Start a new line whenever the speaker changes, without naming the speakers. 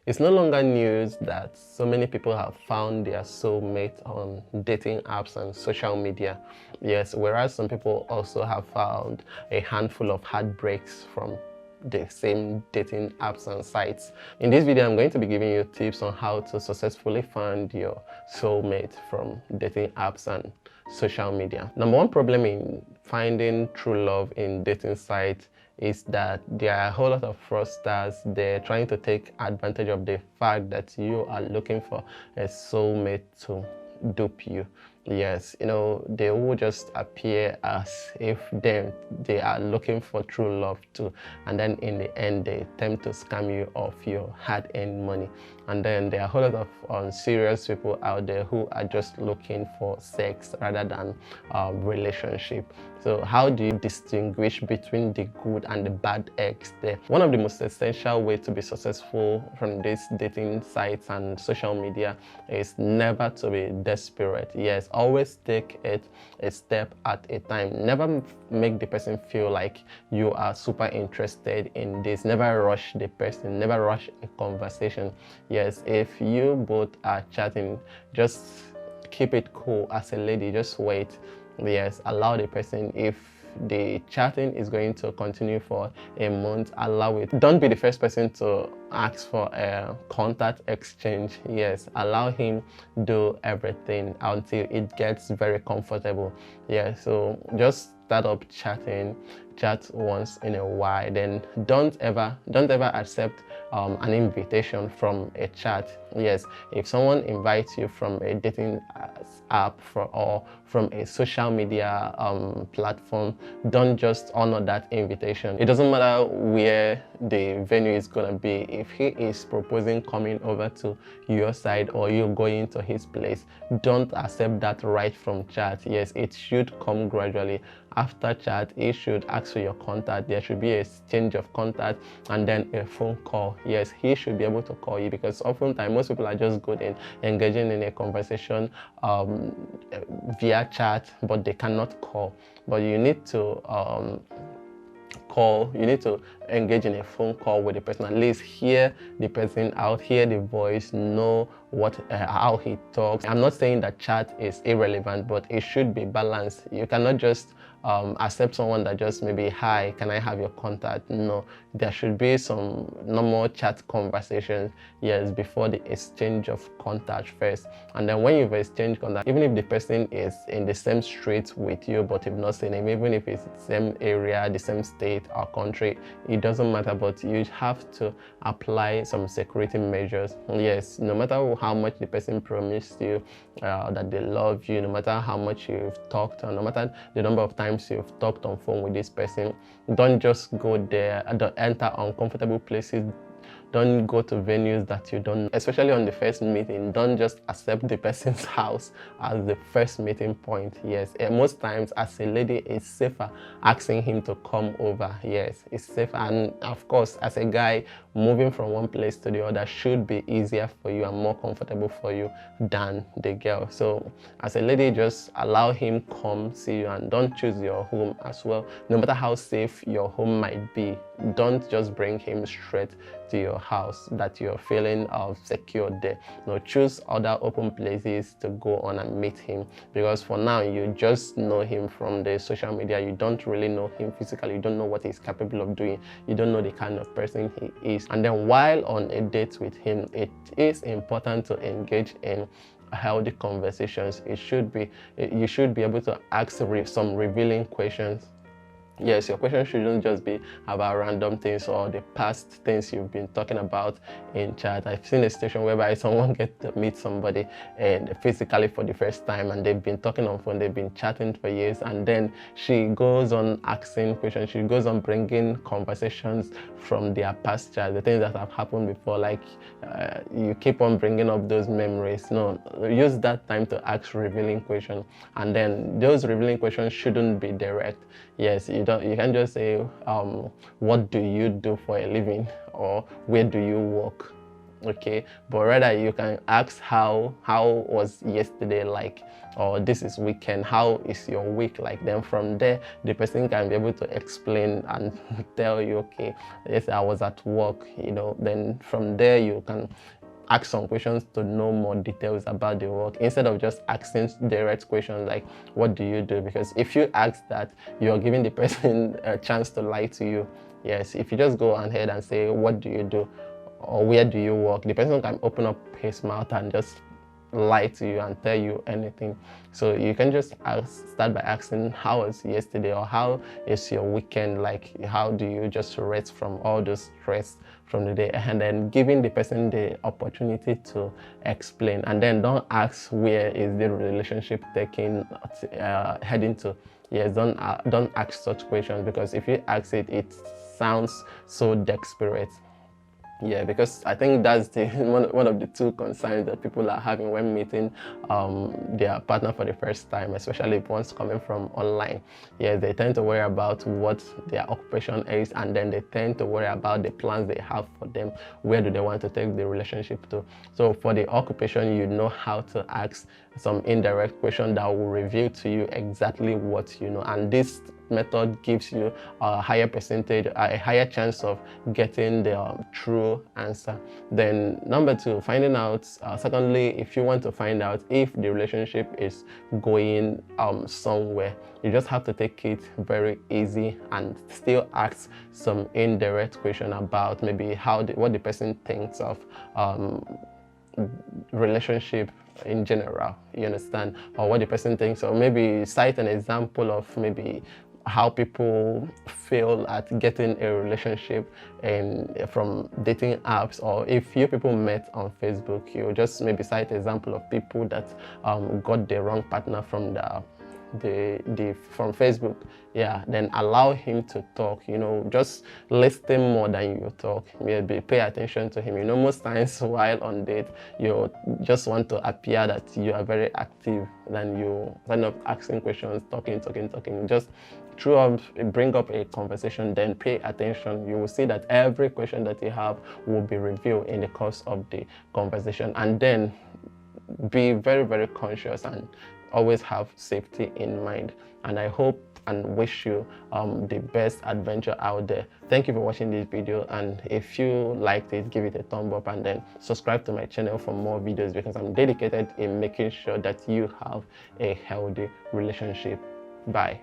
It's no longer news that so many people have found their soulmate on dating apps and social media. Yes, whereas some people also have found a handful of heartbreaks from the same dating apps and sites. In this video, I'm going to be giving you tips on how to successfully find your soulmate from dating apps and social media. Number one problem in finding true love in dating sites is that there are a whole lot of fraudsters. They're trying to take advantage of the fact that you are looking for a soulmate to dupe you. Yes, they will just appear as if they are looking for true love too, and then in the end they attempt to scam you of your hard-earned money. And then there are a whole lot of unserious people out there who are just looking for sex rather than relationship. So how do you distinguish between the good and the bad eggs there? One of the most essential ways to be successful from these dating sites and social media is never to be desperate. Yes, always take it a step at a time. Never make the person feel like you are super interested in this. Never rush the person. Never rush a conversation. Yes, if you both are chatting, just keep it cool as a lady. Just wait. Yes, allow the person. If the chatting is going to continue for a month, allow it. Don't be the first person to ask for a contact exchange. Yes, allow him do everything until it gets very comfortable. Yeah, so just start up chatting, chat once in a while, then don't ever accept an invitation from a chat. Yes, if someone invites you from a dating app or from a social media platform, don't just honor that invitation. It doesn't matter where the venue is gonna be. If he is proposing coming over to your side or you going to his place, don't accept that right from chat. Yes, it should come gradually. After chat, he should ask for your contact. There should be a exchange of contact and then a phone call. Yes, he should be able to call you, because oftentimes most people are just good in engaging in a conversation via chat, but they cannot call. But you need to you need to engage in a phone call with the person, at least hear the person out, hear the voice, know how he talks. I'm not saying that chat is irrelevant, but it should be balanced. You cannot just accept someone that just maybe, hi, can I have your contact? No, there should be some normal chat conversations, yes, before the exchange of contact first. And then when you've exchanged contact, even if the person is in the same street with you but you've not seen him, even if it's the same area, the same state or country, it doesn't matter, but you have to apply some security measures. Yes, no matter how much the person promised you that they love you, no matter how much you've talked, or no matter the number of times you've talked on phone with this person, don't just go there, don't enter uncomfortable places. Don't go to venues that you don't know, especially on the first meeting. Don't just accept the person's house as the first meeting point. Yes, and most times as a lady, it's safer asking him to come over. Yes, it's safer. And of course, as a guy, moving from one place to the other should be easier for you and more comfortable for you than the girl. So as a lady, just allow him come see you, and don't choose your home as well. No matter how safe your home might be, don't just bring him straight to your house that you're feeling secure there. No, choose other open places to go on and meet him, because for now you just know him from the social media. You don't really know him physically. You don't know what he's capable of doing. You don't know the kind of person he is. And then while on a date with him, it is important to engage in healthy conversations. You should be able to ask some revealing questions. Yes, your question shouldn't just be about random things or the past things you've been talking about in chat. I've seen a situation whereby someone gets to meet somebody and physically for the first time, and they've been talking on phone, they've been chatting for years, and then she goes on asking questions, she goes on bringing conversations from their past chat, the things that have happened before, like you keep on bringing up those memories. No, use that time to ask revealing questions, and then those revealing questions shouldn't be direct. Yes, you can't just say what do you do for a living or where do you work. okay, but rather you can ask how was yesterday like, or this is weekend, how is your week like. Then from there the person can be able to explain and tell you, okay, yes, I was at work, you know. Then from there you can ask some questions to know more details about the work, instead of just asking direct questions like, what do you do? Because if you ask that, you're giving the person a chance to lie to you. Yes, if you just go ahead and say, what do you do, or where do you work, the person can open up his mouth and just lie to you and tell you anything. So you can just start by asking, how was yesterday, or how is your weekend like, how do you just rest from all those stress from the day, and then giving the person the opportunity to explain. And then don't ask where is the relationship taking heading to. Yes, don't ask such questions, because if you ask it, it sounds so desperate. Yeah, because I think that's the one of the two concerns that people are having when meeting their partner for the first time, especially if one's coming from online. Yeah, they tend to worry about what their occupation is, and then they tend to worry about the plans they have for them. Where do they want to take the relationship to? So for the occupation, you know how to ask some indirect question that will reveal to you exactly what you know, and this method gives you a higher percentage, a higher chance of getting the true answer. Then number two, finding out, secondly, if you want to find out if the relationship is going somewhere, you just have to take it very easy and still ask some indirect question about maybe what the person thinks of relationship in general, you understand, or what the person thinks, or maybe cite an example of maybe how people fail at getting a relationship from dating apps. Or if you people met on Facebook, you just maybe cite an example of people that got the wrong partner from from Facebook. Yeah, then allow him to talk, you know, just listen more than you talk. Maybe pay attention to him. You know, most times while on date, you just want to appear that you are very active, than you kind of asking questions, talking. Just bring up a conversation, then pay attention. You will see that every question that you have will be revealed in the course of the conversation. And then be very, very conscious and always have safety in mind. And I hope and wish you the best adventure out there. Thank you for watching this video, and if you liked it, give it a thumb up, and then subscribe to my channel for more videos, because I'm dedicated in making sure that you have a healthy relationship. Bye.